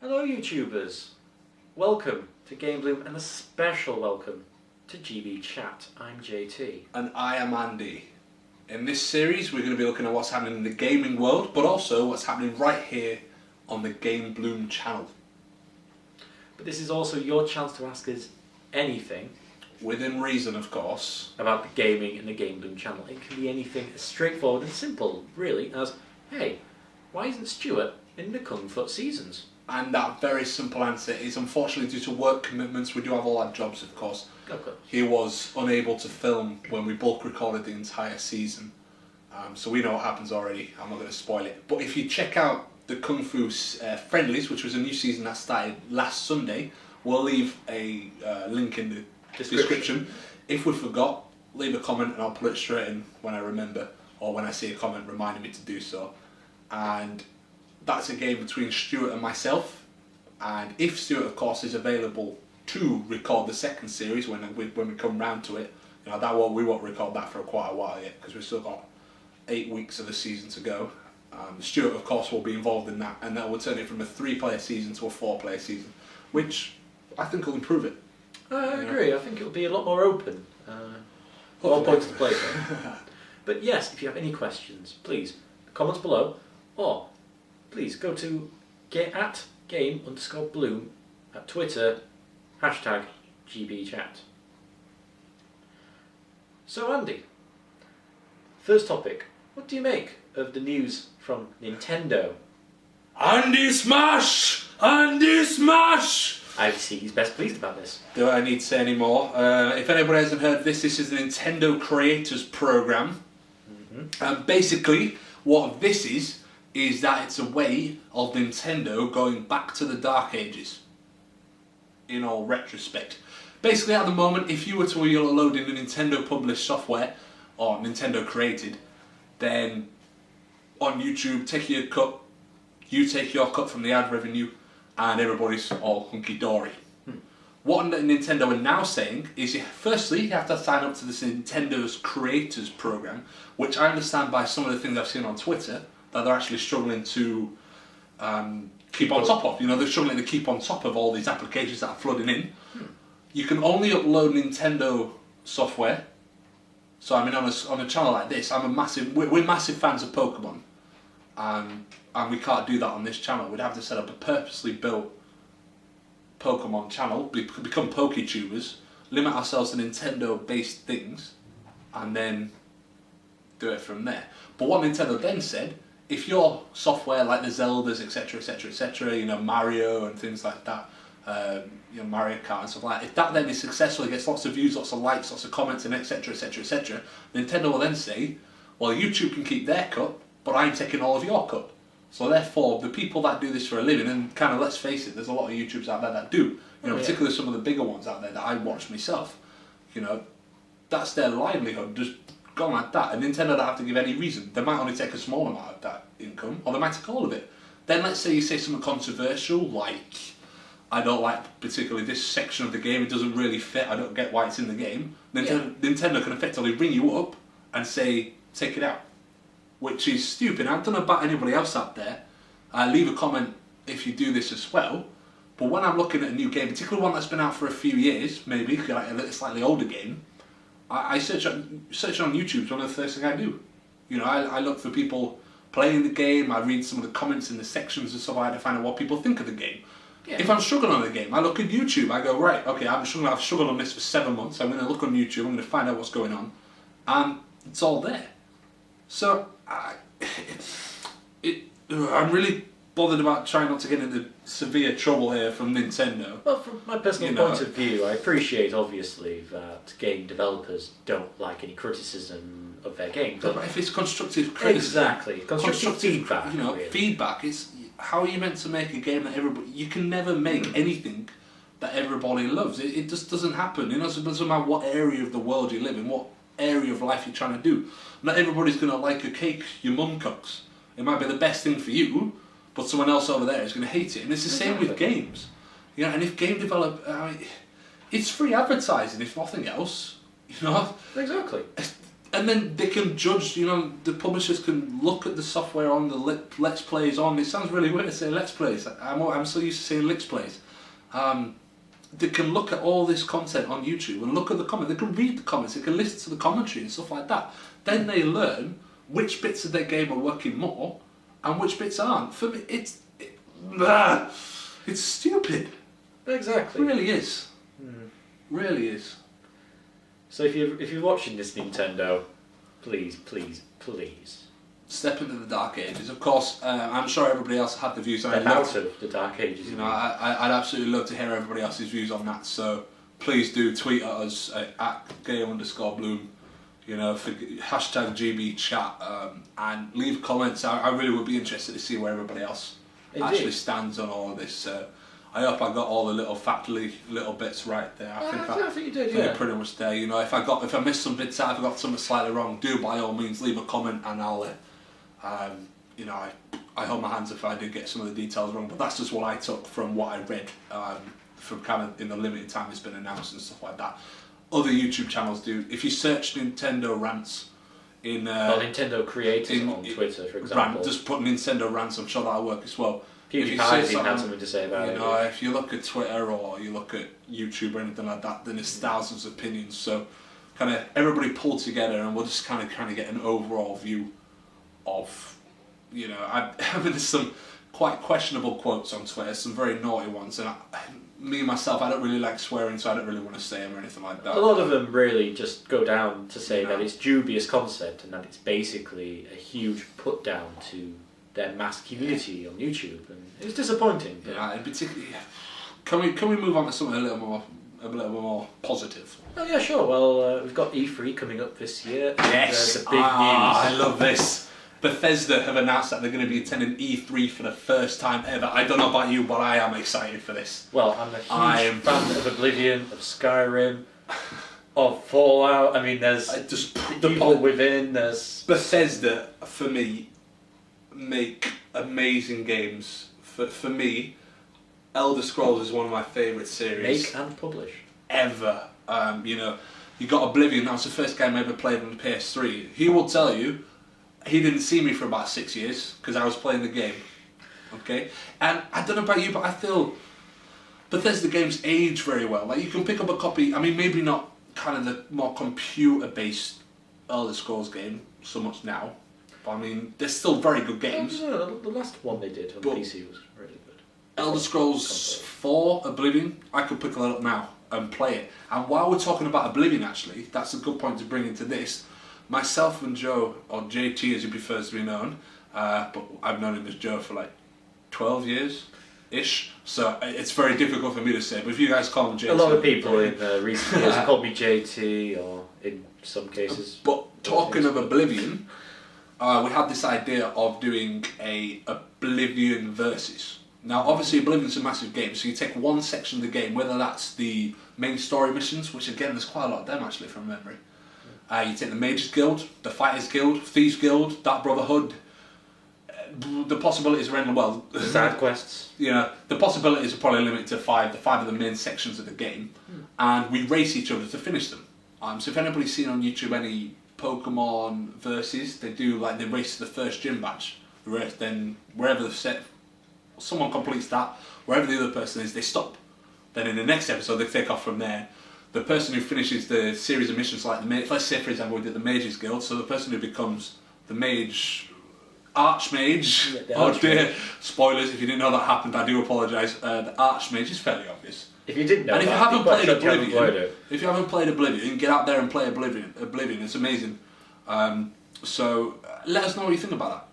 Hello YouTubers, welcome to Game Bloom and a special welcome to GB Chat. I'm JT. And I am Andy. In this series we're going to be looking at what's happening in the gaming world, but also what's happening right here on the Game Bloom channel. But this is also your chance to ask us anything. Within reason, of course. About the gaming and the Game Bloom channel. It can be anything as straightforward and simple, really, as, hey, why isn't Stuart in the Kung Fu seasons? And that very simple answer is, unfortunately, due to work commitments, we do have all our jobs, of course. Okay. He was unable to film when we bulk recorded the entire season. So we know what happens already. I'm not going to spoil it. But if you check out the Kung Fu Friendlies, which was a new season that started last Sunday, we'll leave a link in the description. If we forgot, leave a comment and I'll put it straight in when I remember, or when I see a comment reminding me to do so. And that's a game between Stuart and myself, and if Stuart, of course, is available to record the second series when we come round to it, you know, we won't record that for quite a while yet because we've still got 8 weeks of the season to go. Stuart, of course, will be involved in that, and that will turn it from a 3-player season to a 4-player season, which I think will improve it. I agree. I think it'll be a lot more open. More points to play for. But yes, if you have any questions, please comments below, or please go to at game_bloom at Twitter, #GBchat. So Andy, first topic, what do you make of the news from Nintendo? Andy Smash! Andy Smash! I see he's best pleased about this. Do I need to say any more? If anybody hasn't heard this is the Nintendo Creators Program. And basically, what this is that it's a way of Nintendo going back to the Dark Ages, in all retrospect. Basically, at the moment, if you were to load in the Nintendo published software, or Nintendo created, then on YouTube, take your cut, you take your cut from the ad revenue, and everybody's all hunky-dory. What Nintendo are now saying is, firstly, you have to sign up to this Nintendo's Creators Program, which I understand by some of the things I've seen on Twitter, that they're actually struggling to keep on top of. You know, they're struggling to keep on top of all these applications that are flooding in. You can only upload Nintendo software. So I mean, on a channel like this, we're massive fans of Pokemon, and we can't do that on this channel. We'd have to set up a purposely built Pokemon channel, become PokeTubers, limit ourselves to Nintendo-based things, and then do it from there. But what Nintendo then said, if your software like the Zeldas, etc., etc., etc., you know, Mario and things like that, you know, Mario Kart and stuff like that, if that then is successful, it gets lots of views, lots of likes, lots of comments, and etc., etc., etc., Nintendo will then say, well, YouTube can keep their cut, but I'm taking all of your cut. So therefore, the people that do this for a living, and kind of let's face it, there's a lot of YouTubers out there that do, you know, particularly some of the bigger ones out there that I watch myself, you know, that's their livelihood, just gone like that. And Nintendo don't have to give any reason. They might only take a small amount of that income, or they might take all of it. Then let's say you say something controversial, like, I don't like particularly this section of the game, it doesn't really fit, I don't get why it's in the game. Nintendo can effectively ring you up and say, take it out. Which is stupid. I don't know about anybody else out there. Leave a comment if you do this as well. But when I'm looking at a new game, particularly one that's been out for a few years, maybe like a slightly older game, I search on YouTube. It's one of the first things I do. You know, I look for people playing the game. I read some of the comments in the sections and stuff like that to find out what people think of the game. Yeah. If I'm struggling on the game, I look at YouTube. I go, right, okay, I've struggled on this for 7 months. I'm going to look on YouTube. I'm going to find out what's going on, and it's all there. So I'm really bothered about trying not to get into severe trouble here from Nintendo. Well, from my personal point of view, I appreciate obviously that game developers don't like any criticism of their game. But if it's constructive criticism, exactly, constructive feedback. You know, really. Feedback is how are you meant to make a game that everybody? You can never make anything that everybody loves. It just doesn't happen. You know, so it doesn't matter what area of the world you live in, what area of life you're trying to do. Not everybody's going to like a cake your mum cooks. It might be the best thing for you, but someone else over there is going to hate it. And it's the same with games. You know, and if game it's free advertising, if nothing else. You know, exactly. and then they can judge, the publishers can look at the software on the Let's Plays on. It sounds really weird to say Let's Plays. I'm so used to saying Let's Plays. They can look at all this content on YouTube and look at the comments. They can read the comments. They can listen to the commentary and stuff like that. Then they learn which bits of their game are working more and which bits aren't. For me, it's stupid. Exactly. It really is. Really is. So if you're watching this, Nintendo, please step into the dark ages. Of course, I'm sure everybody else had the views. Out of the dark ages. I'd absolutely love to hear everybody else's views on that. So please do tweet at us at @gay_bloom. For #GB_chat and leave comments. I really would be interested to see where everybody else actually stands on all of this. I hope I got all the little factually little bits right there. I think you did. You're pretty much there. If I missed some bits out, if I got something slightly wrong, do by all means leave a comment and I'll. I hold my hands if I did get some of the details wrong, but that's just what I took from what I read from kind of in the limited time it's been announced and stuff like that. Other YouTube channels do. If you search Nintendo rants in Nintendo creators on Twitter, for example, just put Nintendo rants, I'm sure that'll work as well. PewDiePie even had something to say about it. If you look at Twitter or you look at YouTube or anything like that, then there's thousands of opinions. So, kind of everybody pull together, and we'll just kind of get an overall view of, there's some quite questionable quotes on Twitter, some very naughty ones, and me myself, I don't really like swearing, so I don't really want to say them or anything like that. A lot of them really just go down to say that it's dubious concept and that it's basically a huge put down to their mass community on YouTube, and it's disappointing. And particularly, can we move on to something a little more positive? Oh yeah, sure. Well, we've got E3 coming up this year. Yes, the big news. I love this. Bethesda have announced that they're going to be attending E3 for the first time ever. I don't know about you, but I am excited for this. Well, I'm a huge fan of Oblivion, of Skyrim, of Fallout. I mean, there's Evil Within. There's Bethesda, for me, make amazing games. For me, Elder Scrolls is one of my favourite series. Make and publish. Ever. You got Oblivion. That was the first game I ever played on the PS3. He will tell you, he didn't see me for about 6 years because I was playing the game. Okay? And I don't know about you, but I feel Bethesda games age very well. Like, you can pick up a copy, maybe not kind of the more computer-based Elder Scrolls game so much now, but they're still very good games. The last one they did on PC was really good. Elder Scrolls 4 Oblivion, I could pick that up now and play it. And while we're talking about Oblivion, actually, that's a good point to bring into this. Myself and Joe, or JT as he prefers to be known, but I've known him as Joe for like 12 years-ish, so it's very difficult for me to say, but if you guys call him JT... A lot of people in recent years have called me JT, or in some cases... But talking of Oblivion, we had this idea of doing a Oblivion versus. Now, obviously, Oblivion's a massive game, so you take one section of the game, whether that's the main story missions, which again, there's quite a lot of them actually from memory. You take the Mages Guild, the Fighters Guild, Thieves Guild, Dark Brotherhood. The possibilities are endless. Well, side quests. The possibilities are probably limited to 5. The 5 are the main sections of the game, and we race each other to finish them. So if anybody's seen on YouTube any Pokemon versus, they race to the first gym badge. Then wherever the set, someone completes that, wherever the other person is, they stop. Then in the next episode, they take off from there. The person who finishes the series of missions, like let's say for example we did the Mages Guild, so the person who becomes the Archmage, dear, spoilers if you didn't know that happened, I do apologise, the Archmage is fairly obvious. If you didn't know and that, if you haven't played Oblivion, get out there and play Oblivion, it's amazing. So let us know what you think about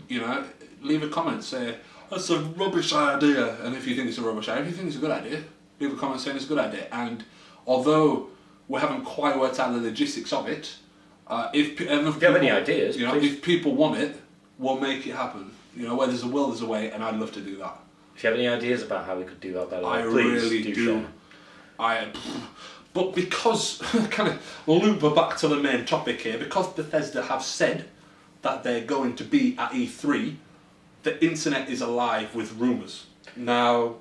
that. Leave a comment, say, that's a rubbish idea, and if you think it's a rubbish idea, if you think it's a good idea, leave a comment saying it's a good idea. And although we haven't quite worked out the logistics of it, if you have any ideas, if people want it, we'll make it happen. Where there's a will, there's a way, and I'd love to do that. If you have any ideas about how we could do that better, please really do. But because, kind of loop back to the main topic here, because Bethesda have said that they're going to be at E3, the internet is alive with rumours. Now,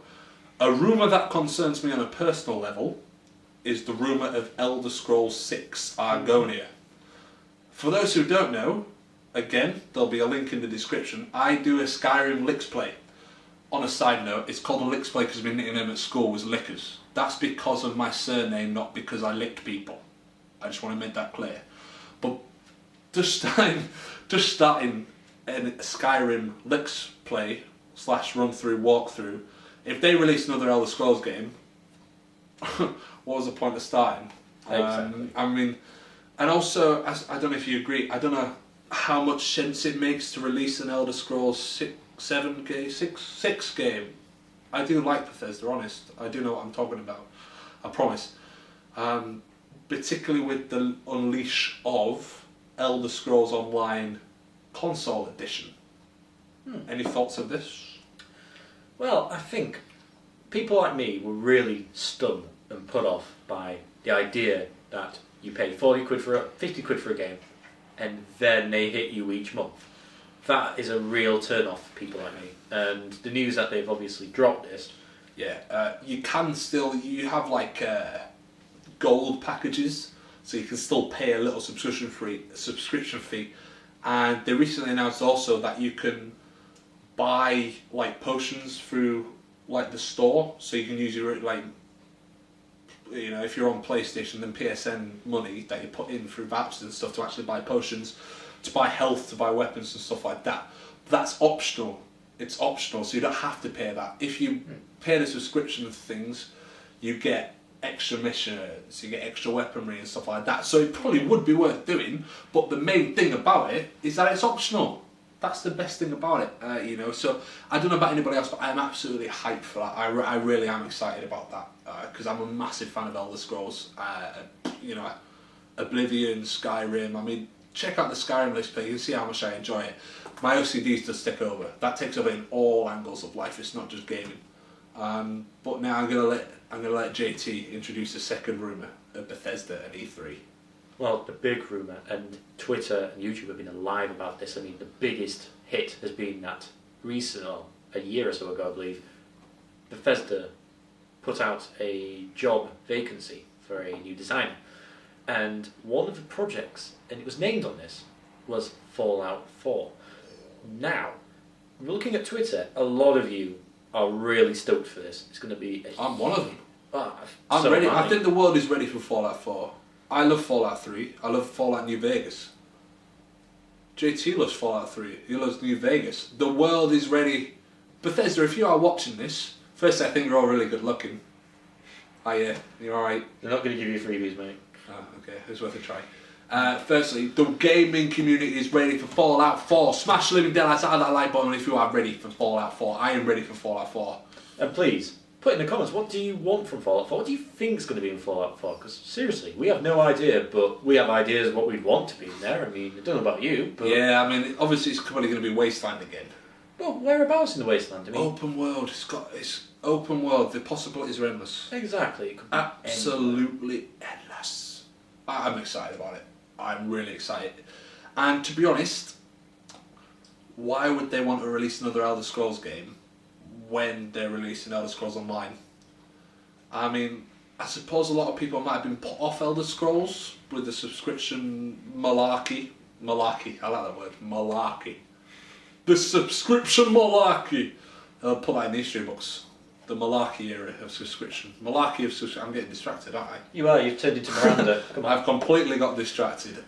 a rumour that concerns me on a personal level is the rumour of Elder Scrolls 6 Argonia. For those who don't know, again, there'll be a link in the description. I do a Skyrim Licks play. On a side note, it's called a Licks play because my nickname at school was Lickers. That's because of my surname, not because I licked people. I just want to make that clear. But just starting a Skyrim Licks play / run through walkthrough. If they release another Elder Scrolls game, what was the point of starting? Exactly. I mean, and also, I don't know if you agree. I don't know how much sense it makes to release an Elder Scrolls 6 game. I do like Bethesda, honest. I do know what I'm talking about. I promise. Particularly with the unleash of Elder Scrolls Online Console Edition. Any thoughts of this? Well, I think people like me were really stunned and put off by the idea that you pay 50 quid for a game, and then they hit you each month. That is a real turn off for people like me. And the news that they've obviously dropped this. Yeah, you can still, you have like gold packages, so you can still pay a little subscription fee. And they recently announced also that you can buy like potions through like the store, so you can use your like, you know, if you're on PlayStation, then PSN money that you put in through vouchers and stuff to actually buy potions, to buy health, to buy weapons and stuff like that. That's optional. It's optional, so you don't have to pay that. If you pay the subscription of things, you get extra missions, you get extra weaponry and stuff like that. So it probably would be worth doing, but the main thing about it is that it's optional. That's the best thing about it, you know. So I don't know about anybody else, but I'm absolutely hyped for that. I really am excited about that because I'm a massive fan of Elder Scrolls. You know, Oblivion, Skyrim. I mean, check out the Skyrim list page. You can see how much I enjoy it. My OCDs does take over. That takes over in all angles of life. It's not just gaming. But now I'm gonna let JT introduce the second rumor of Bethesda and E3. Well, the big rumour, and Twitter and YouTube have been alive about this. I mean, the biggest hit has been that a year or so ago, I believe, Bethesda put out a job vacancy for a new designer. And one of the projects, and it was named on this, was Fallout 4. Now, looking at Twitter, a lot of you are really stoked for this. It's going to be I'm one of them. I'm ready. I think the world is ready for Fallout 4. I love Fallout 3. I love Fallout New Vegas. JT loves Fallout 3. He loves New Vegas. The world is ready. Bethesda, if you are watching this, firstly, I think you're all really good looking. Oh yeah, you're alright. They're not going to give you freebies, mate. Oh, okay, it's worth a try. Firstly, the gaming community is ready for Fallout 4. Smash the living daylights out of that like button if you are ready for Fallout 4. I am ready for Fallout 4. And please, put in the comments, what do you want from Fallout 4? What do you think is going to be in Fallout 4? Because seriously, we have no idea, but we have ideas of what we'd want to be in there. I mean, I don't know about you, but... Yeah, I mean, obviously it's probably going to be Wasteland again. Well, whereabouts in the Wasteland? I mean, open world. It's open world. The possibilities are endless. Exactly. It could be absolutely endless. I'm excited about it. I'm really excited. And to be honest, why would they want to release another Elder Scrolls game when they're releasing Elder Scrolls Online? I mean, I suppose a lot of people might have been put off Elder Scrolls with the subscription malarkey. Malarkey, I like that word. Malarkey. The subscription malarkey. I'll put that in the history books. The malarkey era of subscription. Malarkey of subscription. I'm getting distracted, aren't I? You are, you've turned into Miranda. Come on. I've completely got distracted.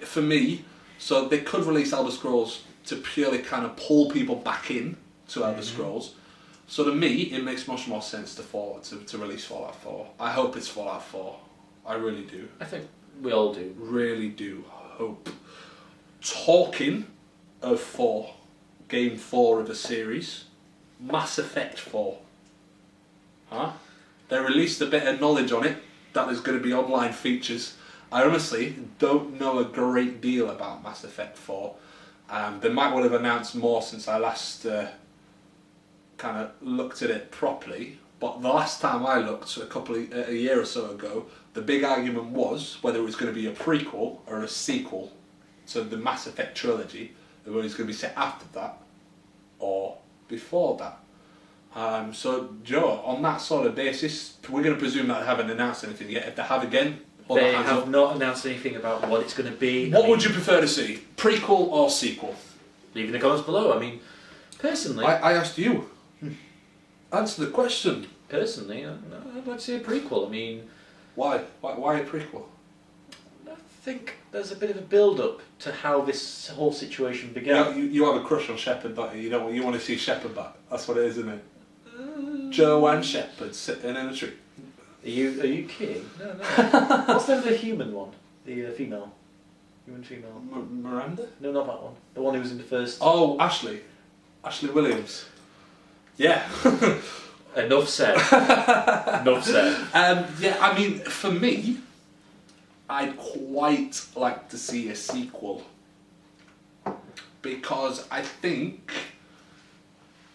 For me, so they could release Elder Scrolls to purely kind of pull people back in to Elder Scrolls. So to me, it makes much more sense to release Fallout 4. I hope it's Fallout 4. I really do. I think we all do. Really do hope. Talking of 4, Game 4 of a series, Mass Effect 4. Huh? They released a bit of knowledge on it, that there's going to be online features. I honestly don't know a great deal about Mass Effect 4. They might well have announced more since I last kind of looked at it properly, but the last time I looked, a year or so ago, the big argument was whether it was going to be a prequel or a sequel to the Mass Effect trilogy, whether it was going to be set after that or before that. So Joe, on that sort of basis, we're going to presume that they haven't announced anything yet. If they have again, Or They that has have not announced anything about what it's going to be. What would you prefer to see? Prequel or sequel? Leave in the comments below. I mean, personally... I asked you. Answer the question. Personally, I'd like to see a prequel. I mean... Why? Why a prequel? I think there's a bit of a build-up to how this whole situation began. You have a crush on Shepard, don't you? You want to see Shepard back. That's what it is, isn't it? Joanne Shepard sitting in a tree. Are you kidding? No. What's the name of the human one? The female? Human female? Miranda? No, not that one. The one who was in the first... Oh, Ashley. Ashley Williams. Yeah. Enough said. Enough said. Yeah, I mean, for me, I'd quite like to see a sequel. Because I think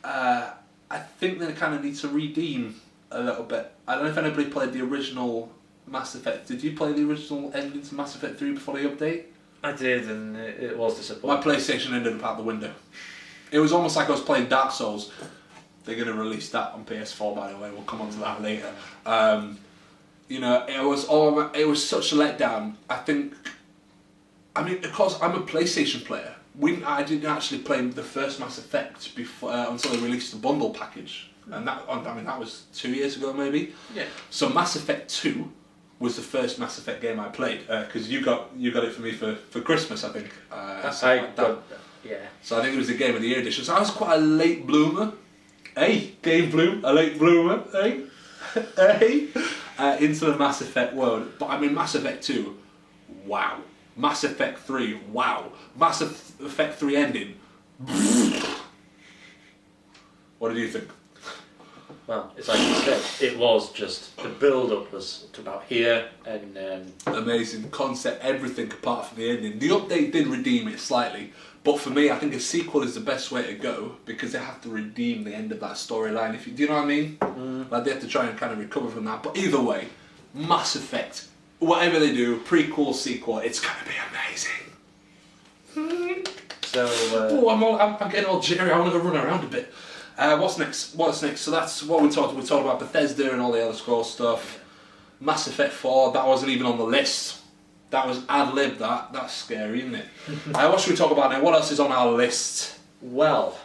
they kind of need to redeem a little bit. I don't know if anybody played the original Mass Effect. Did you play the original ending to Mass Effect 3 before the update? I did, and it was disappointing. My PlayStation ended up out the window. It was almost like I was playing Dark Souls. They're going to release that on PS4, by the way. We'll come on to that later. It was such a letdown. I mean, of course, I'm a PlayStation player. I didn't actually play the first Mass Effect before until they released the bundle package, and that was 2 years ago, maybe. Yeah. So Mass Effect 2 was the first Mass Effect game I played because you got it for me for Christmas, I think. Yeah. So I think it was the Game of the Year edition. So I was quite a late bloomer. Hey, Game Bloom, a late bloomer. Hey, hey, into the Mass Effect world. But I mean, Mass Effect 2, wow. Mass Effect 3, wow. Mass Effect 3 ending. What did you think? Well, it's like you said, it was just, the build-up was to about here, and... Amazing concept, everything apart from the ending. The update did redeem it slightly, but for me, I think a sequel is the best way to go, because they have to redeem the end of that storyline. Do you know what I mean? Like, they have to try and kind of recover from that. But either way, Mass Effect, whatever they do, prequel, sequel, it's going to be amazing. So... I'm getting all jittery, I want to go run around a bit. What's next? So that's what we talked about Bethesda and all the Elder Scrolls stuff. Mass Effect 4, that wasn't even on the list. That was ad-lib, that's scary, isn't it? What should we talk about now? What else is on our list? Well,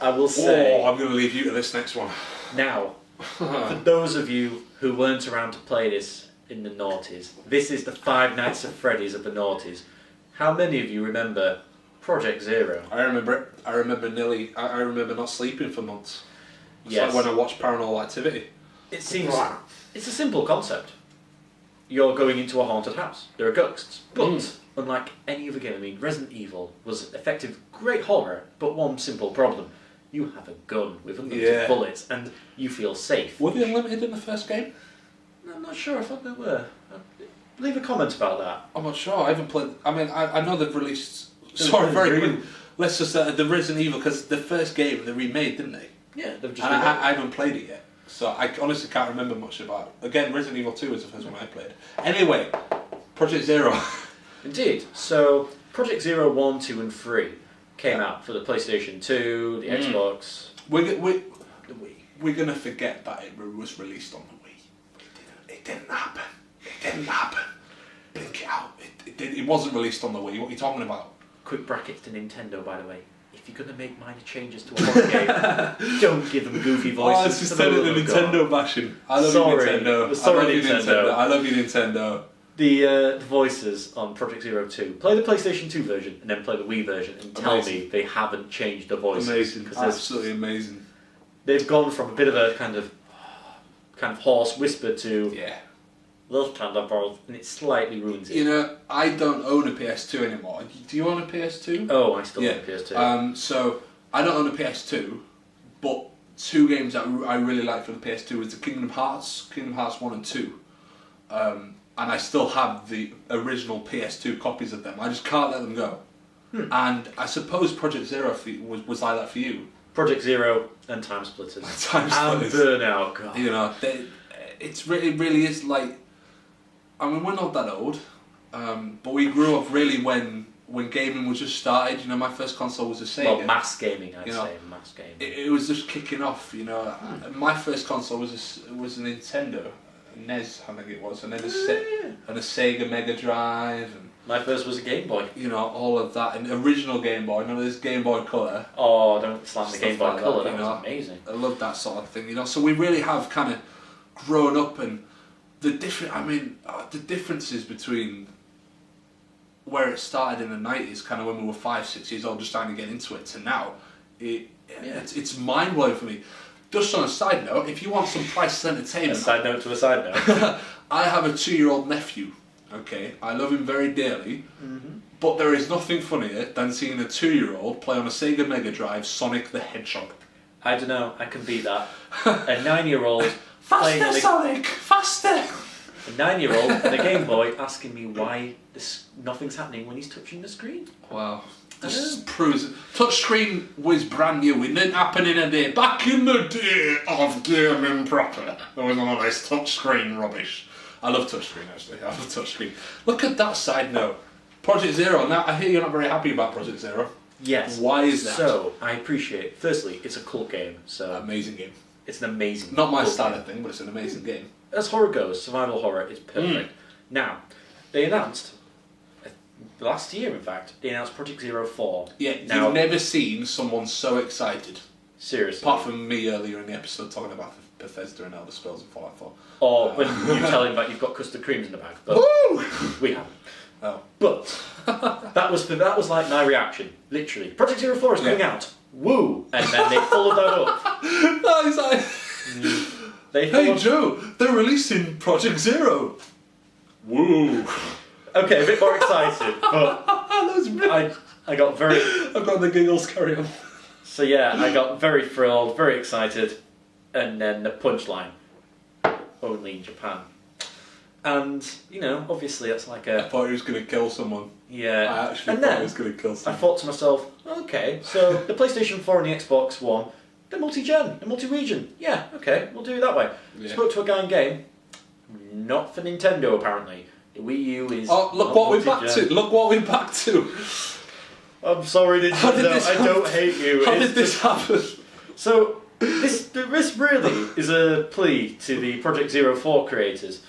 I will say... I'm going to leave you to this next one. Now, for those of you who weren't around to play this in the noughties, this is the Five Nights at Freddy's of the noughties. How many of you remember Project Zero? I remember it. I remember not sleeping for months. It's Yes. like when I watched Paranormal Activity. It seems... It's a simple concept. You're going into a haunted house. There are ghosts. But, unlike any other game, I mean, Resident Evil was effective, great horror, but one simple problem. You have a gun with unlimited bullets, and you feel safe. Were they unlimited in the first game? I'm not sure, I thought they were. Leave a comment about that. I'm not sure, I haven't played... I mean, I know they've released... Sorry, very quick. Let's just... the Resident Evil, because the first game they remade, didn't they? Yeah, they've just... I haven't played it yet. So I honestly can't remember much about it. Again, Resident Evil 2 was the first one I played. Anyway, Project Zero. Indeed. So, Project Zero 1, 2 and 3 came out for the PlayStation 2, the Xbox... We're going to forget that it was released on the Wii. It didn't happen. Blink it out. It wasn't released on the Wii. What are you talking about? Quick brackets to Nintendo, by the way. If you're going to make minor changes to a horror game, don't give them goofy voices. Oh, it's just the Nintendo bashing. I love you, Nintendo. Sorry, Nintendo. I love you, Nintendo. The voices on Project Zero 2. Play the PlayStation 2 version and then play the Wii version and tell me they haven't changed the voices. Amazing. Absolutely amazing. They've gone from a bit of a kind of hoarse whisper to those kind of voice, and it slightly ruins it. You know, I don't own a PS2 anymore. Do you own a PS2 Oh, I still own a PS2. So I don't own a PS2, but two games that I really like for the PS2 was the Kingdom Hearts 1 and 2. And I still have the original PS2 copies of them. I just can't let them go. And I suppose Project Zero was like that for you. Project Zero and Time Splitters. Time Splitters. And Burnout, God. You know, it really is like... I mean, we're not that old, but we grew up really when gaming was just started. You know, my first console was a Sega. Well, mass gaming, I'd say. Mass gaming. It was just kicking off, you know. My first console was a Nintendo. NES, I think it was, and then Yeah. a Sega Mega Drive, and My first was a Game Boy. you know, all of that, and original Game Boy, none of this Game Boy Color. Oh, don't slam the Stuff Game Boy like Color, that, that you was know. amazing. I love that sort of thing, you know. So we really have kind of grown up, and the differences between where it started in the 90s, kind of when we were 5, 6 years old, just starting to get into it, to now, it's mind blowing for me. Just on a side note, if you want some priceless A entertainment, side note to a side note. I have a 2-year-old nephew. Okay, I love him very dearly, but there is nothing funnier than seeing a 2-year-old play on a Sega Mega Drive Sonic the Hedgehog. I don't know, I can beat that. A 9-year-old Faster, Sonic! Faster! A 9-year-old and a Game Boy asking me why nothing's happening when he's touching the screen. Wow. This proves it. Touchscreen was brand new. It didn't happen in a day. Back in the day of gaming proper, there was none of this touchscreen rubbish. I love touchscreen, actually. I love touchscreen. Look at that side note. Project Zero. Now, I hear you're not very happy about Project Zero. Yes. Why is that? So, I appreciate, firstly, it's a cult game, so Amazing game. it's an amazing Not my cult style game. of thing, but it's an amazing game. As horror goes, survival horror is perfect. Now, they announced, last year in fact, they announced Project Zero 4. Yeah, Now, you've never seen someone so excited. seriously. Apart from me earlier in the episode talking about Bethesda and Elder Scrolls and Fallout 4. Or when you tell him that you've got custard creams in the bag. But Woo! we haven't. Oh. But that was like my reaction. Literally. Project Zero 4 is coming out. Woo! And then they followed that up. No, it's like, They hey followed... Joe, they're releasing Project Zero. Woo! Okay, a bit more excited, but That was brilliant. I got very... I've got the giggles, carry on. So yeah, I got very thrilled, very excited, and then the punchline, only in Japan. And, you know, obviously that's like I a... thought he was going to kill someone. Yeah. I actually and thought then he was going to kill I someone. thought to myself, okay, so the PlayStation 4 and the Xbox One, they're multi-gen, they're multi-region. Yeah, okay, we'll do it that way. Yeah. Spoke to a guy in game, not for Nintendo apparently. The Wii U is... Oh, look not what we're back multi-gen. to. Look what we're back to. I'm sorry How did Nintendo, this I don't happen? hate you. How It's did this happen? So, this really is a plea to the Project Zero 4 creators.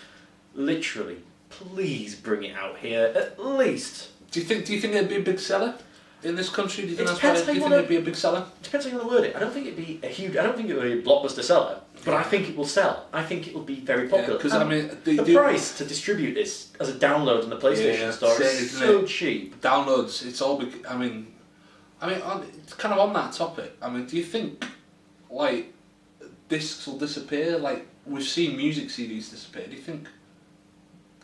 Literally, please bring it out here, at least. Do you think it'd be a big seller in this country? Do you think It that's why? depends how Do you you think wanna- it'd be a big seller? Depends how you want to word it. I don't think it'd be I don't think it would be a blockbuster seller, but I think it will sell. I think it will be very popular. Because And I mean, the price to distribute this as a download on the PlayStation Yeah, Store isn't is so it? cheap. Downloads. It's all. It's kind of on that topic. I mean, do you think like discs will disappear? Like we've seen music CDs disappear. Do you think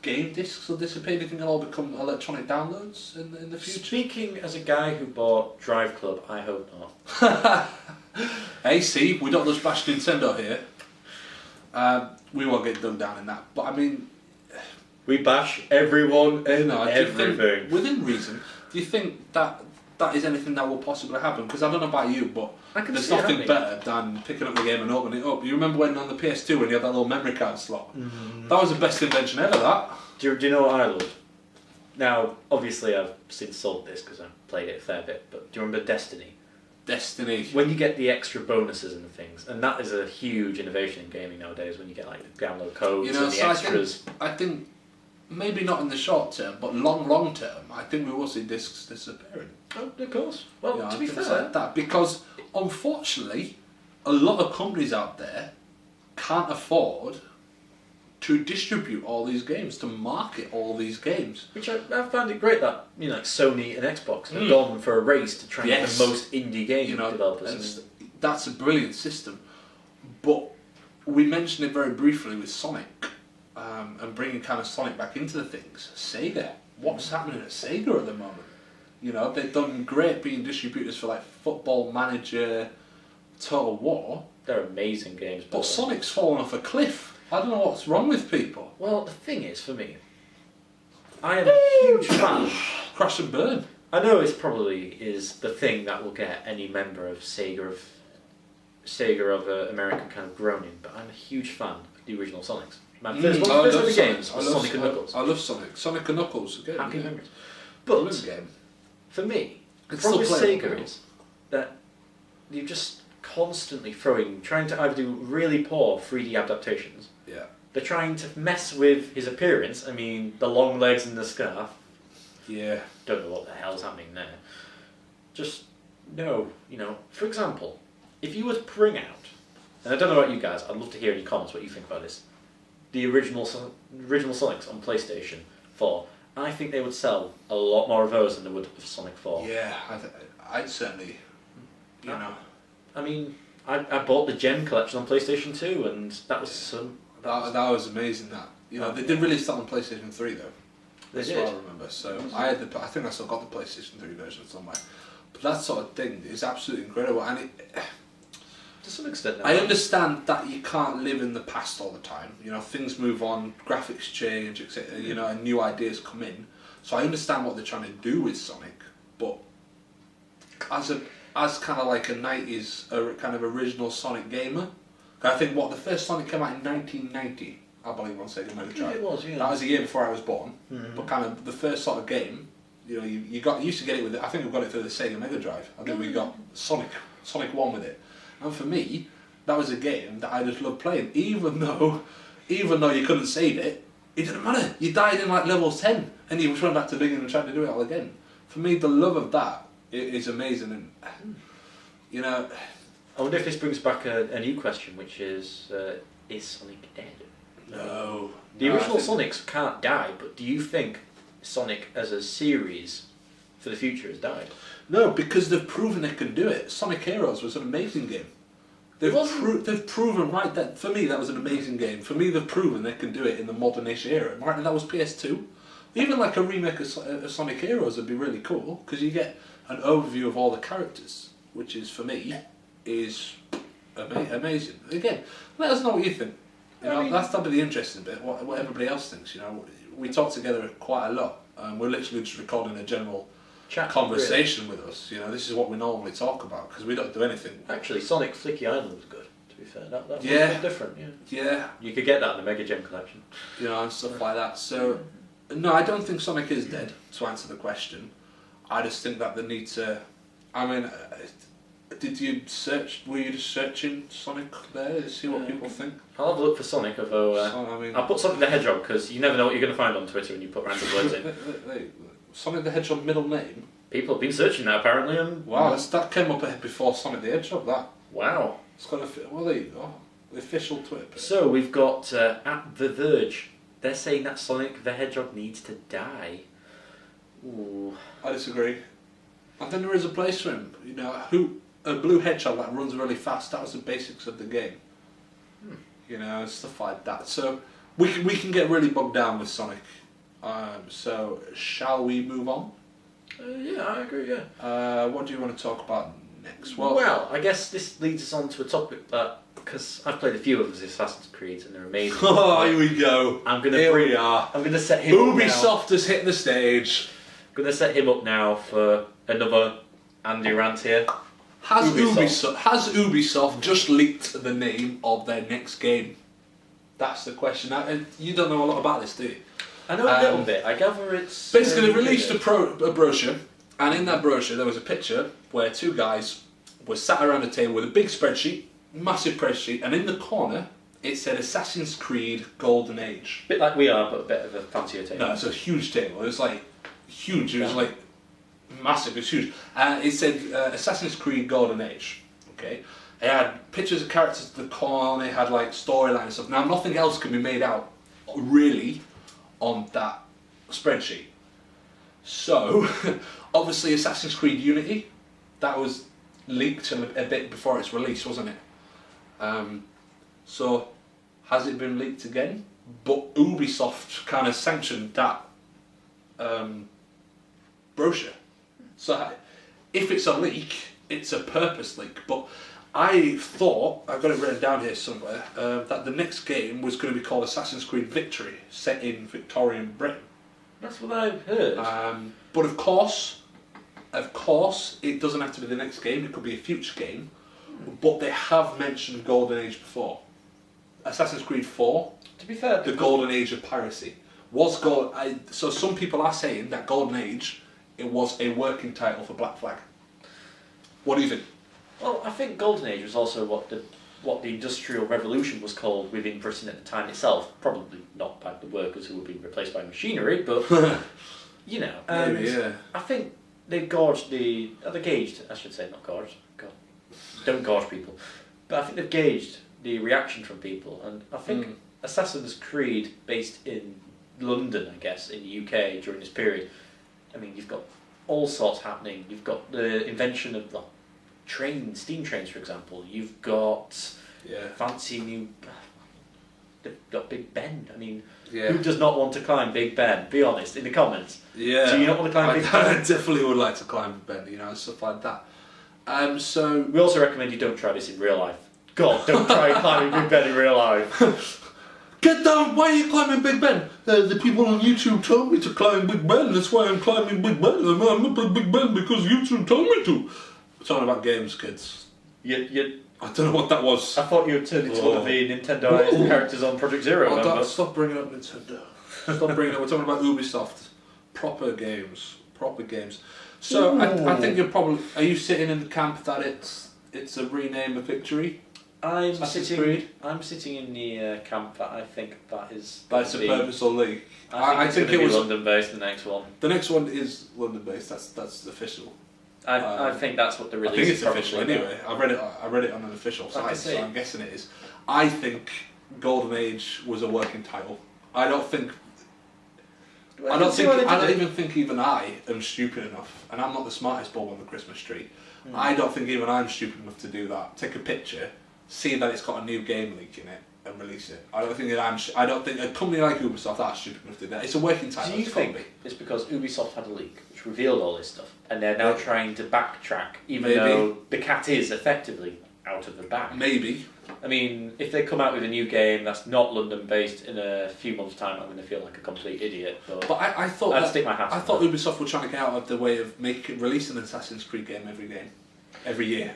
game discs will disappear? Do you think they'll all become electronic downloads in the future? Speaking as a guy who bought Drive Club, I hope not. Hey, see, we don't just bash Nintendo here. We won't get done down in that. But I mean, We bash everyone and no, do you think, everything. within reason, do you think that is anything that will possibly happen? Because I don't know about you, but I can there's see it nothing happening. better than picking up the game and opening it up. You remember when on the PS2 when you had that little memory card slot? That was the best invention ever, that. Do you know what I love? Now, obviously, I've since sold this because I've played it a fair bit. But do you remember Destiny? Destiny. When you get the extra bonuses and things, and that is a huge innovation in gaming nowadays. When you get like the download codes You know, and the so extras. I think maybe not in the short term, but long term, I think we will see discs disappearing. Oh, of course. Well, You know, to I be think it's fair, like that because unfortunately, a lot of companies out there can't afford to distribute all these games, to market all these games. which I found it great that like Sony and Xbox have gone for a race to try and Yes. get the most indie game You know, developers. and that's a brilliant system. But we mentioned it very briefly with Sonic, and bringing kind of Sonic back into the things. Sega, what's happening at Sega at the moment? You know, they've done great being distributors for like Football Manager, Total War, They're amazing games. but Sonic's fallen off a cliff. I don't know what's wrong with people. Well, the thing is, for me, I am a huge fan. Crash and burn. I know it probably is the thing that will get any member of Sega of American kind of groaning, but I'm a huge fan of the original Sonics. My first one of the games was Sonic and Knuckles. I love Sonic. Sonic and Knuckles. Again, Happy yeah. memories. Brilliant But game. for me, the It's problem with still playable, Sega is that you're just constantly trying to either do really poor 3D adaptations Yeah. they're trying to mess with his appearance. I mean, the long legs and the scarf. Yeah. Don't know what the hell's happening there. Just, no, for example, if you were to bring out, and I don't know about you guys, I'd love to hear in your comments what you think about this, the original Sonics on PlayStation 4, I think they would sell a lot more of those than they would of Sonic 4. Yeah, I'd certainly, I mean, I bought the Gem collection on PlayStation 2, and that was some... That was amazing. They did release that on PlayStation 3 though. They That's did. what I remember. So I think I still got the PlayStation 3 version somewhere. But that sort of thing is absolutely incredible, and to some extent, I understand that you can't live in the past all the time. Things move on, graphics change, etc. And new ideas come in. So I understand what they're trying to do with Sonic, but as kind of like a 90s kind of original Sonic gamer, I think the first Sonic came out in 1990, I believe, on Sega Mega Drive. It was, yeah. That was a year before I was born. Mm-hmm. But kind of the first sort of game, you used to get it with it. I think we got it through the Sega Mega Drive. I think we got Sonic 1 with it. And for me, that was a game that I just loved playing. Even though you couldn't save it, it didn't matter. You died in like level 10 and you just went back to the beginning and tried to do it all again. For me, the love of that is amazing. And I wonder if this brings back a new question, which is Sonic dead? No. The original Sonics can't die, but do you think Sonic as a series for the future has died? No, because they've proven they can do it. Sonic Heroes was an amazing game. They've proven, right, that for me that was an amazing game. For me, they've proven they can do it in the modern-ish era. Right, and that was PS2. Even like a remake of Sonic Heroes would be really cool, because you get an overview of all the characters, which is, for me, is amazing. Again, let us know what you think. That's probably the interesting bit, what everybody else thinks. We talk together quite a lot. We're literally just recording a general conversation with us. This is what we normally talk about, because we don't do anything. Actually, Sonic Flicky Island was good, to be fair. That was different, Yeah. You could get that in the Mega Gem collection. And stuff like that. So, no, I don't think Sonic is dead, to answer the question. I just think that they need to... did you search? Were you just searching Sonic there to see what people think? I'll have a look for Sonic, although I'll put Sonic the Hedgehog, because you never know what you're going to find on Twitter when you put random words in. Wait, Sonic the Hedgehog middle name? People have been searching that apparently. And wow, that came up before Sonic the Hedgehog. That. Wow. It's got there you go. The official Twitter page. So we've got at The Verge. They're saying that Sonic the Hedgehog needs to die. Ooh. I disagree. I think there is a place for him. A blue hedgehog that runs really fast. That was the basics of the game. Stuff like that. So we can get really bogged down with Sonic. So shall we move on? Yeah, I agree. Yeah. What do you want to talk about next? Well, I guess this leads us on to a topic that, because I've played a few of the Assassin's Creed and they're amazing. Oh, here we go. Here we are. I'm gonna set him. Ubisoft has hit the stage. I'm gonna set him up now for another Andy rant here. Has Ubisoft just leaked the name of their next game? That's the question. You don't know a lot about this, do you? I know a little bit. I gather it's... Basically, they released a brochure, and in that brochure there was a picture where two guys were sat around a table with a big spreadsheet, massive spreadsheet, and in the corner it said Assassin's Creed Golden Age. A bit like we are, but a bit of a fancier table. No, it's a huge table. It was like huge. It was like massive. It was huge. It said Assassin's Creed Golden Age. Okay. It had pictures of characters at the corner. It had like storyline and stuff. Now nothing else can be made out really on that spreadsheet. So obviously Assassin's Creed Unity, that was leaked a bit before its release, wasn't it? So has it been leaked again? But Ubisoft kind of sanctioned that brochure. So if it's a leak, it's a purpose leak. But I thought, I've got it written down here somewhere, that the next game was going to be called Assassin's Creed Victory, set in Victorian Britain. That's what I've heard. But of course, it doesn't have to be the next game. It could be a future game. But they have mentioned Golden Age before. Assassin's Creed 4. To be fair, the Golden Age of piracy so some people are saying that Golden Age it was a working title for Black Flag. What do you think? Well, I think Golden Age was also what the what the Industrial Revolution was called within Britain at the time itself. Probably not by the workers who were being replaced by machinery, but you know. Maybe, yeah. I think they've gauged they gauged. I should say not gauged. God, don't gauge people. But I think they've gauged the reaction from people, and I think Assassin's Creed, based in London, I guess, in the UK during this period. I mean, you've got all sorts happening. You've got the invention of the steam trains, for example. You've got fancy new. They've got Big Ben. I mean, who does not want to climb Big Ben? Be honest in the comments. Yeah. Do you not want to climb Big Ben? I definitely would like to climb Big Ben, you know, and stuff like that. So we also recommend you don't try this in real life. God, don't try climbing Big Ben in real life. Get down! Why are you climbing Big Ben? The people on YouTube told me to climb Big Ben. That's why I'm climbing Big Ben. I'm up Big Ben because YouTube told me to. We're talking about games, kids. I don't know what that was. I thought you had turned into one of the Nintendo characters on Project Zero. Stop bringing up Nintendo. Stop bringing up. We're talking about Ubisoft. Proper games. So I think you're probably. Are you sitting in the camp that it's a rename of victory? I'm sitting in the camp that I think that is. That's a purposeful leak. I think it was London based. The next one. The next one is London based. That's official. I think that's what the release. I think it's is official anyway. I read it on an official site, so I'm guessing it is. I think Golden Age was a working title. I don't even think even I am stupid enough, and I'm not the smartest bulb on the Christmas tree. I don't think even I'm stupid enough to do that. Take a picture, see that it's got a new game leak in it, and release it. I don't think a company like Ubisoft are stupid enough to do that. It's a working title. Do you think it's because Ubisoft had a leak which revealed all this stuff, and they're now trying to backtrack, even though the cat is effectively out of the bag? Maybe. I mean, if they come out with a new game that's not London based in a few months' time, I'm going to feel like a complete idiot. But I thought I'd stick my hat. I thought Ubisoft were trying to get out of the way of releasing an Assassin's Creed game every year.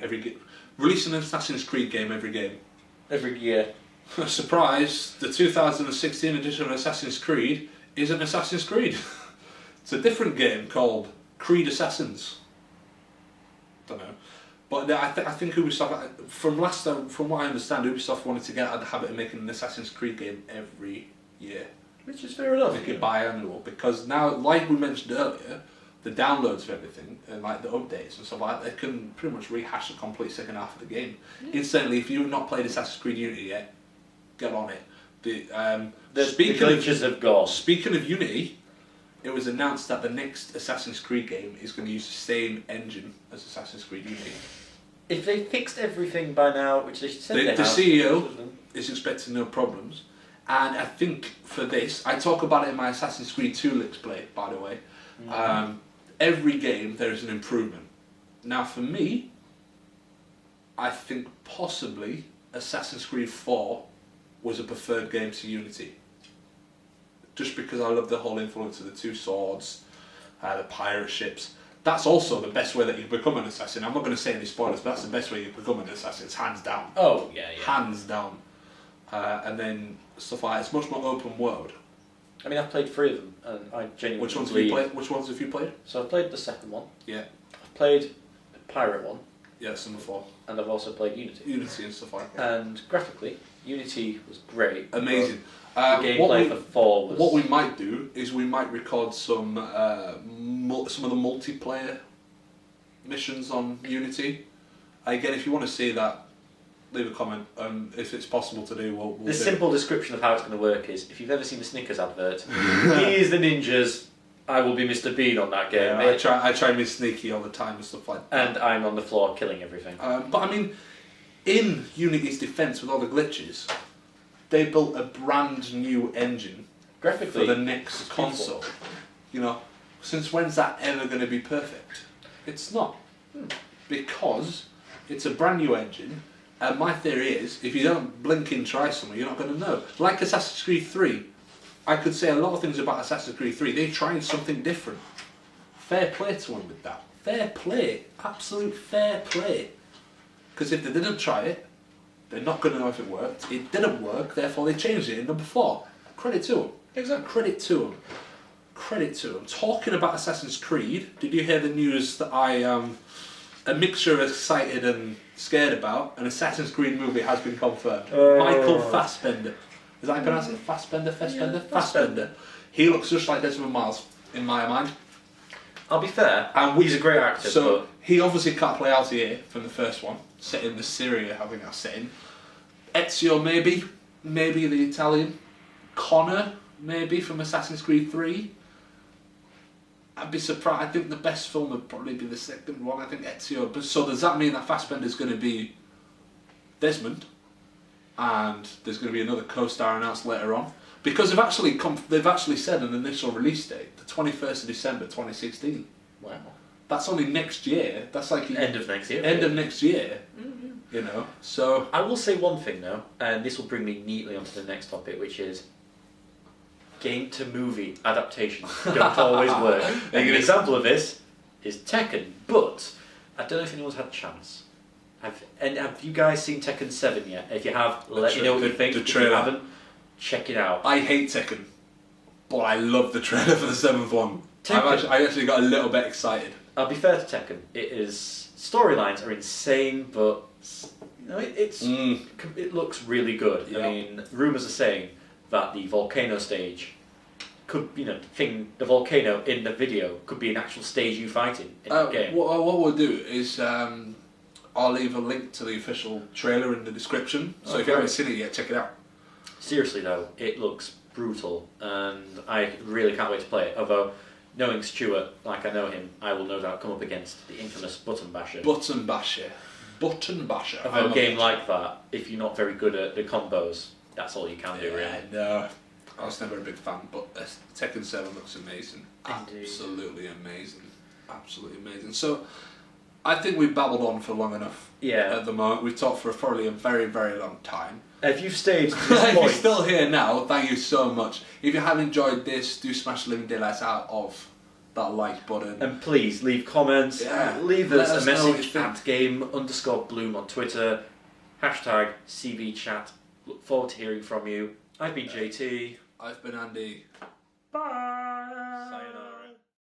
Releasing an Assassin's Creed game every year. Surprise! The 2016 edition of Assassin's Creed isn't Assassin's Creed. It's a different game called Creed Assassins. Don't know. But I think Ubisoft, from what I understand, Ubisoft wanted to get out of the habit of making an Assassin's Creed game every year. Which is fair enough. Make it biannual, because now, like we mentioned earlier, the downloads of everything and like the updates and stuff like that, they can pretty much rehash the complete second half of the game. Incidentally, if you've not played Assassin's Creed Unity yet, get on it. The glitches have gone. Speaking of Unity, it was announced that the next Assassin's Creed game is going to use the same engine as Assassin's Creed Unity. If they fixed everything by now, which they said they have, the CEO is expecting no problems, and I think for this, I talk about it in my Assassin's Creed 2 Let's Play, by the way. Every game there is an improvement. Now for me, I think possibly Assassin's Creed 4 was a preferred game to Unity. Just because I love the whole influence of the two swords, the pirate ships. That's also the best way that you become an assassin. I'm not going to say any spoilers, but that's the best way you become an assassin. It's hands down. Oh, yeah. Hands down. And then stuff like that. It's much more open world. I mean, I've played 3 of them, and I genuinely Which ones have you played? So I've played the second one. Yeah. I've played the pirate one. Yeah, that's number 4. And I've also played Unity. Unity and stuff like that. And graphically, Unity was great. Amazing. The gameplay for 4 was... What we might do is we might record some of the multiplayer missions on Unity. Again, if you want to see that, leave a comment, and if it's possible to do, we'll the simple description of how it's going to work is, if you've ever seen the Snickers advert, here's the ninjas, I will be Mr. Bean on that game. Yeah, I try and be sneaky all the time and stuff like that. And I'm on the floor killing everything. But I mean, in Unity's defence with all the glitches, they built a brand new engine graphically for the next console. You know, since when's that ever going to be perfect? It's not. Because it's a brand new engine, and my theory is, if you don't blink and try something, you're not going to know. Like Assassin's Creed 3, I could say a lot of things about Assassin's Creed 3. They tried something different. Fair play to them with that. Fair play. Absolute fair play. Because if they didn't try it, they're not going to know if it worked. It didn't work, therefore they changed it in number 4. Credit to them. Exactly. Credit to them. Credit to them. Talking about Assassin's Creed, did you hear the news that I a mixture of excited and scared about, an Assassin's Creed movie has been confirmed. Michael Fassbender. Is that how you pronounce it? Fassbender? Yeah, Fassbender. He looks just like Desmond Miles, in my mind. I'll be fair, And he's a great actor. So, but he obviously can't play Altair from the first one, set in the Syria, I think that's set in. Ezio, maybe the Italian. Connor, maybe from Assassin's Creed 3. I'd be surprised. I think the best film would probably be the second one. I think Ezio. But so does that mean that Fassbender's going to be Desmond, and there's going to be another co-star announced later on? Because they've actually said an initial release date, the 21st of December 2016. wow, That's only next year. That's like end of next year. End of next year. You know. So I will say one thing though, and this will bring me neatly onto the next topic, which is game to movie adaptations don't always work. And an example of this is Tekken, but I don't know if anyone's had a chance. Have you guys seen Tekken 7 yet? If you have, let me know what you think. If you haven't, check it out. I hate Tekken, but I love the trailer for the 7th one. I actually got a little bit excited. I'll be fair to Tekken. Storylines are insane, but it looks really good. Yeah. I mean, rumours are saying that the volcano stage could, the volcano in the video could be an actual stage you fight in the game. What we'll do is I'll leave a link to the official trailer in the description. So if you haven't seen it yet, check it out. Seriously though, it looks brutal, and I really can't wait to play it. Although, knowing Stuart, like I know him, I will no doubt come up against the infamous Button Basher. Button Basher. A game like that, if you're not very good at the combos, that's all you can do, really. No, I was never a big fan, but Tekken 7 looks amazing. Indeed. Absolutely amazing. Absolutely amazing. So, I think we've babbled on for long enough. Yeah. At the moment, we've talked for probably a very, very long time. If you've stayed to this If point, you're still here now, thank you so much. If you have enjoyed this, do smash the living daylights out of that like button. and please leave comments. Yeah. Leave Let us us a know what message you at game_bloom on Twitter. #CVChat. Look forward to hearing from you. I've been JT. I've been Andy. Bye.